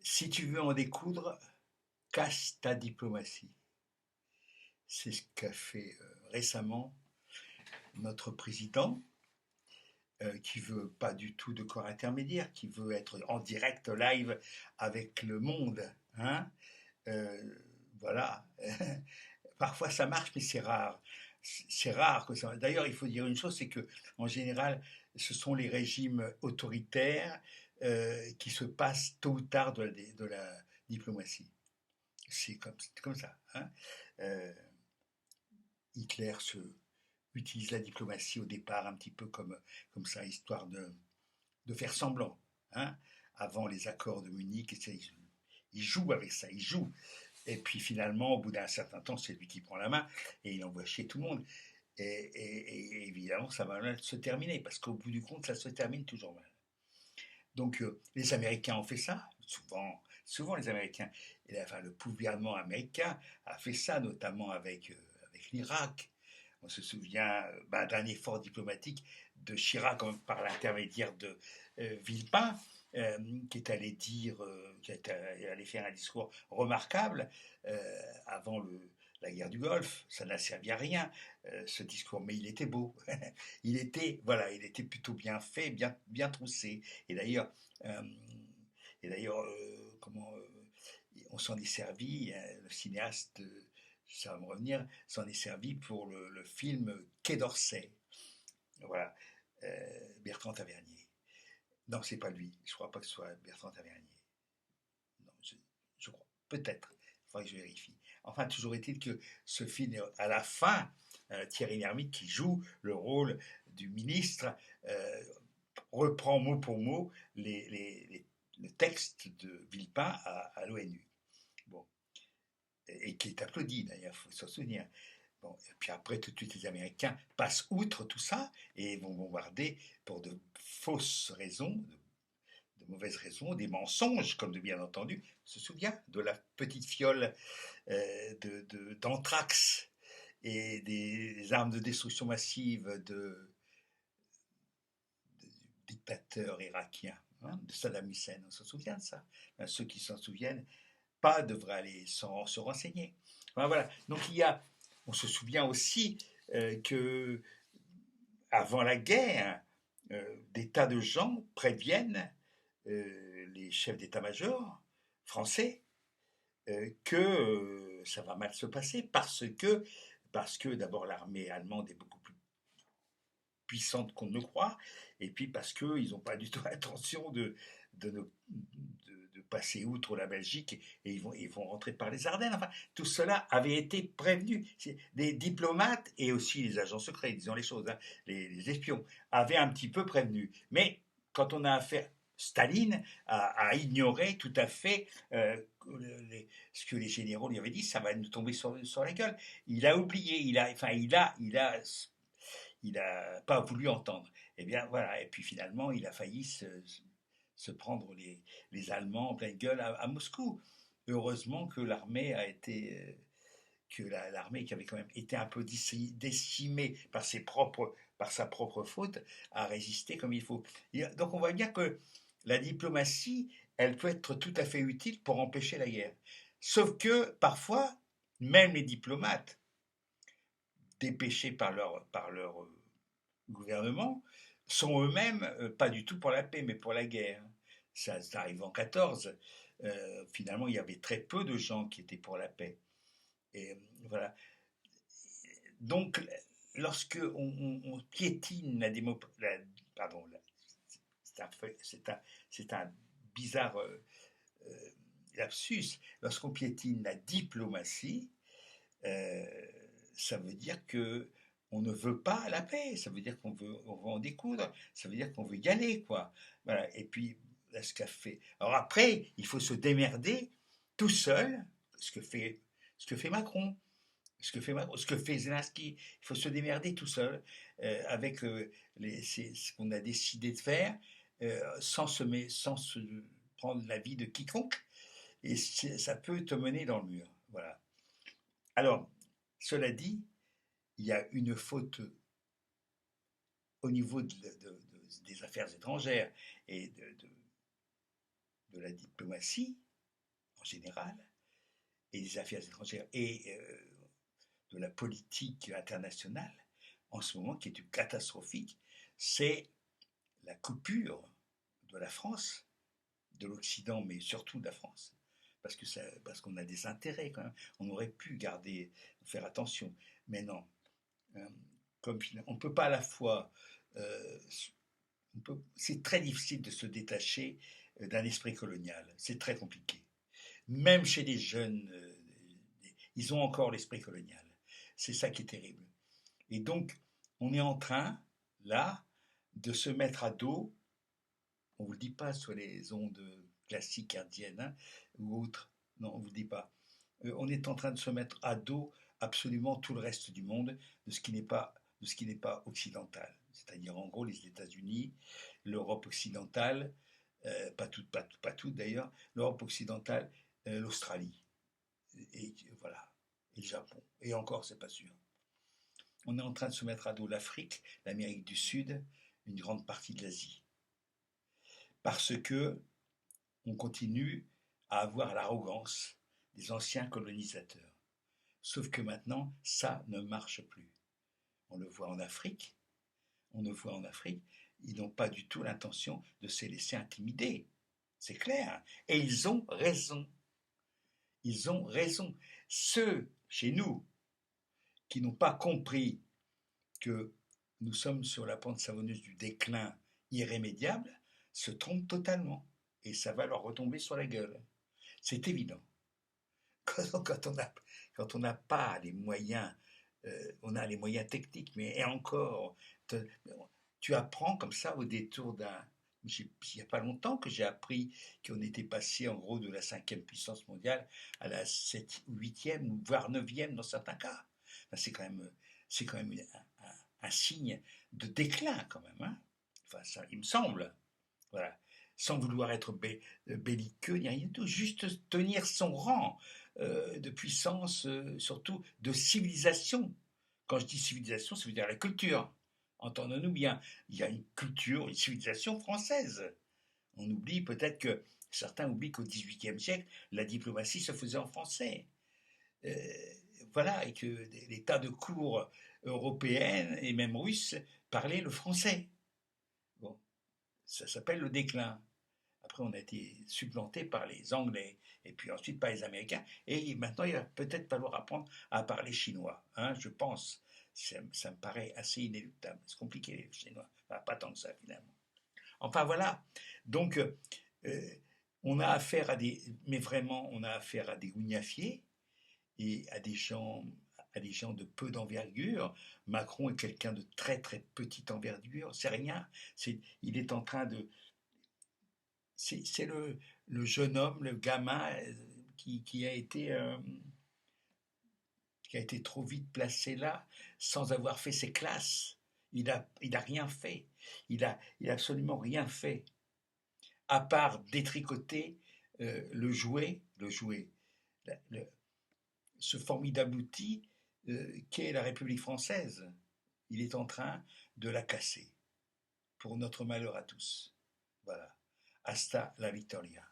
Si tu veux en découdre, casse ta diplomatie. C'est ce qu'a fait récemment notre président, qui veut pas du tout de corps intermédiaire, qui veut être en direct live avec le monde. Hein. Euh, voilà. Parfois ça marche, mais c'est rare. C'est rare que ça. D'ailleurs, il faut dire une chose, c'est que en général, ce sont les régimes autoritaires qui se passent tôt ou tard de la diplomatie. C'est comme ça. Hein. Euh, Hitler utilise la diplomatie au départ un petit peu comme ça, histoire de faire semblant. Hein. Avant les accords de Munich, il joue avec ça, il joue. Et puis finalement, au bout d'un certain temps, c'est lui qui prend la main et il envoie chier tout le monde. Et évidemment, ça va mal se terminer, parce qu'au bout du compte, ça se termine toujours mal. Donc les Américains ont fait ça, souvent les Américains, enfin, le gouvernement américain a fait ça, notamment avec l'Irak. On se souvient d'un effort diplomatique de Chirac par l'intermédiaire de Villepin, qui est allé allé faire un discours remarquable avant la guerre du Golfe. Ça n'a servi à rien, ce discours, mais il était beau. Il était plutôt bien fait, bien troussé. Et d'ailleurs, euh, comment on s'en est servi, le cinéaste, ça va me revenir, s'en est servi pour le film Quai d'Orsay. Voilà, Bertrand Tavernier. Non, c'est pas lui. Je crois pas que ce soit Bertrand Tavernier. Non, je crois. Peut-être. Il faudrait que je vérifie. Enfin, toujours est-il que ce film, à la fin, Thierry Lhermitte, qui joue le rôle du ministre, euh, reprend mot pour mot le texte de Villepin à l'ONU. Bon. Et qui est applaudi d'ailleurs, il faut s'en souvenir. Bon, et puis après, tout de suite, les Américains passent outre tout ça et vont bombarder pour de fausses raisons, de mauvaises raisons, des mensonges, comme de bien entendu. On se souvient de la petite fiole d'anthrax et des armes de destruction massive du dictateur irakien, hein, de Saddam Hussein. On se souvient de ça. Enfin, ceux qui s'en souviennent pas devraient aller se renseigner. Enfin, voilà. Donc on se souvient aussi que avant la guerre, des tas de gens préviennent les chefs d'état-major français que ça va mal se passer parce que d'abord l'armée allemande est beaucoup plus puissante qu'on ne le croit, et puis parce qu'ils n'ont pas du tout l'intention de passer outre la Belgique et ils vont rentrer par les Ardennes. Enfin, tout cela avait été prévenu. Les diplomates et aussi les agents secrets, disons les choses, hein, les espions, avaient un petit peu prévenu. Mais quand on a affaire, Staline a ignoré tout à fait ce que les généraux lui avaient dit, ça va nous tomber sur la gueule. Il a oublié, il n'a pas voulu entendre. Et bien voilà, et puis finalement, il a failli se prendre les Allemands en pleine gueule à Moscou. Heureusement que l'armée a été, que l'armée qui avait quand même été un peu décimée par sa propre faute, a résisté comme il faut. Et donc on voit bien que la diplomatie, elle peut être tout à fait utile pour empêcher la guerre. Sauf que parfois, même les diplomates, dépêchés par leur gouvernement, sont eux-mêmes pas du tout pour la paix, mais pour la guerre. Ça arrive en 14. Finalement, il y avait très peu de gens qui étaient pour la paix. Et voilà. Donc, lorsque on piétine pardon, c'est un bizarre euh, lapsus. Lorsqu'on piétine la diplomatie, euh, ça veut dire que on ne veut pas la paix, ça veut dire on veut en découdre, ça veut dire qu'on veut y aller, quoi. Voilà. Et puis, là, ce qu'a fait. Alors après, il faut se démerder tout seul, ce que fait Macron, ce que fait Zelensky. Il faut se démerder tout seul avec ce qu'on a décidé de faire, sans se prendre l'avis de quiconque, et ça peut te mener dans le mur. Voilà. Alors, cela dit, il y a une faute au niveau des affaires étrangères et de la diplomatie, général, et des affaires étrangères, et de la politique internationale, en ce moment, qui est catastrophique, c'est la coupure de la France, de l'Occident, mais surtout de la France. Parce qu'on a des intérêts quand même. On aurait pu faire attention. Mais non. Euh, on ne peut pas à la fois. euh, c'est très difficile de se détacher d'un esprit colonial. C'est très compliqué. Même chez les jeunes, ils ont encore l'esprit colonial. C'est ça qui est terrible. Et donc, on est en train, là, de se mettre à dos, on ne vous le dit pas sur les ondes classiques hertziennes, hein, ou autres, non, on ne vous le dit pas. On est en train de se mettre à dos absolument tout le reste du monde de ce qui n'est pas, occidental. C'est-à-dire en gros les États-Unis, l'Europe occidentale, pas toute d'ailleurs, l'Europe occidentale, l'Australie, et voilà, et le Japon. Et encore, c'est pas sûr. On est en train de se mettre à dos l'Afrique, l'Amérique du Sud, une grande partie de l'Asie. Parce que on continue à avoir l'arrogance des anciens colonisateurs. Sauf que maintenant, ça ne marche plus. On le voit en Afrique, ils n'ont pas du tout l'intention de se laisser intimider. C'est clair. Et ils ont raison. Ils ont raison. Ceux, chez nous, qui n'ont pas compris que nous sommes sur la pente savonneuse du déclin irrémédiable, se trompent totalement. Et ça va leur retomber sur la gueule. C'est évident. Quand on n'a pas les moyens, on a les moyens techniques, mais et encore, tu apprends comme ça au détour d'un. Il n'y a pas longtemps que j'ai appris qu'on était passé en gros de la 5e puissance mondiale à la 7, 8e, voire 9e dans certains cas. Enfin, c'est quand même un signe de déclin quand même. Hein, enfin, ça, il me semble. Voilà. Sans vouloir être belliqueux, ni rien du tout, juste tenir son rang de puissance, surtout de civilisation. Quand je dis civilisation, ça veut dire la culture. Entendons-nous bien, il y a une culture, une civilisation française. On oublie peut-être que certains oublient qu'au XVIIIe siècle, la diplomatie se faisait en français. Euh, voilà, et que les tas de cours européennes et même russes parlaient le français. Bon, ça s'appelle le déclin. Après, on a été supplanté par les Anglais et puis ensuite par les Américains. Et maintenant, il va peut-être falloir apprendre à parler chinois. Hein, je pense. Ça me paraît assez inéluctable. C'est compliqué, les Chinois. Enfin, pas tant que ça, finalement. Enfin, voilà. Donc, on a affaire à des. Mais vraiment, on a affaire à des gougnafiers et à des gens de peu d'envergure. Macron est quelqu'un de très très petite envergure, c'est rien. Il est en train de, c'est le jeune homme, le gamin qui a été trop vite placé là, sans avoir fait ses classes. Il a rien fait. Il a absolument rien fait, à part détricoter le jouet, ce formidable outil qu'est la République française. Il est en train de la casser, pour notre malheur à tous. Voilà. Hasta la victoria.